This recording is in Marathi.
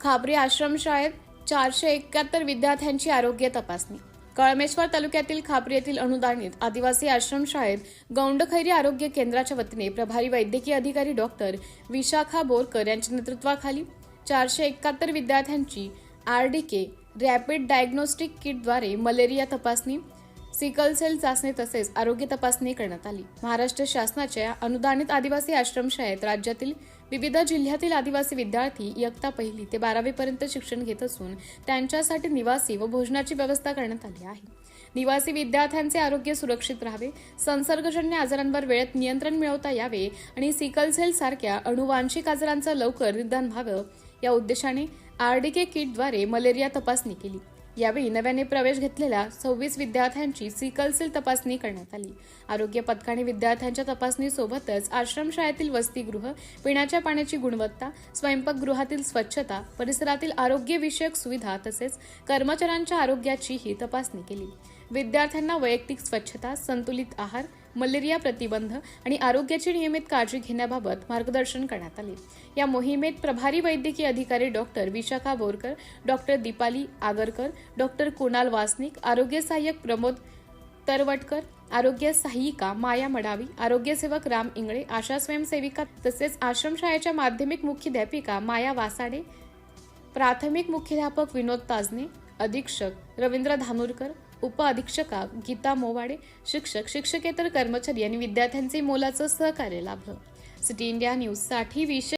खापरी आश्रमशाळेत 471 विद्यार्थ्यांची आरोग्य तपासणी। कळमेश्वर तालुक्यातील खापरी येथील अनुदानित आदिवासी आश्रमशाळेत गौंडखैरी आरोग्य केंद्राच्या वतीने प्रभारी वैद्यकीय अधिकारी डॉक्टर विशाखा बोरकर यांच्या नेतृत्वाखाली 471 विद्यार्थ्यांची RDK रॅपिड डायग्नोस्टिक किटद्वारे मलेरिया तपासणी, सिकल सेल चाचणी तसेच आरोग्य तपासणी करण्यात आली। महाराष्ट्र शासनाच्या अनुदानित आदिवासी आश्रमशाळेत राज्यातील विविध जिल्ह्यातील आदिवासी विद्यार्थी इयत्ता 1ली ते 12वी पर्यंत शिक्षण घेत असून त्यांच्यासाठी निवासी व भोजनाची व्यवस्था करण्यात आली आहे। निवासी विद्यार्थ्यांचे आरोग्य सुरक्षित राहावे, संसर्गजन्य आजारांवर वेळेत नियंत्रण मिळवता यावे आणि सिकल सेल सारख्या अनुवांशिक आजारांचं लवकर निदान व्हावं या उद्देशाने RDK किटद्वारे मलेरिया तपासणी केली। यावेळी नव्याने प्रवेश घेतलेल्या 26 विद्यार्थ्यांची सिकल सेल तपासणी करण्यात आली। आरोग्य पथकाने विद्यार्थ्यांच्या तपासणीसोबतच आश्रमशाळेतील वसतिगृह, पिण्याच्या पाण्याची गुणवत्ता, स्वयंपाकगृहातील स्वच्छता, परिसरातील आरोग्यविषयक सुविधा तसेच कर्मचाऱ्यांच्या आरोग्याचीही तपासणी केली। विद्यार्थ्यांना वैयक्तिक स्वच्छता, संतुलित आहार, मलेरिया प्रतिबंध आणि आरोग्याची नियमित काळजी घेण्याबाबत मार्गदर्शन करण्यात आले। या मोहिमेत प्रभारी वैद्यकीय अधिकारी doctor Vishakha Borkar, doctor Deepali Agarkar, doctor Kunal Wasnik, आरोग्य सहाय्यक प्रमोद तरवटकर, आरोग्य सहाय्यिका माया मडावी, आरोग्यसेवक राम इंगळे, आशा स्वयंसेविका तसेच आश्रमशाळेच्या माध्यमिक मुख्याध्यापिका माया वासाडे, प्राथमिक मुख्याध्यापक विनोद ताजने, अधीक्षक रवींद्र धानोरकर, उप अधीक्षका गीता मोवाडे, शिक्षक, शिक्षकेतर कर्मचारी आणि विद्यार्थ्यांचे मोलाचं सहकार्य लाभलं। सिटी इंडिया न्यूज साठी विशेष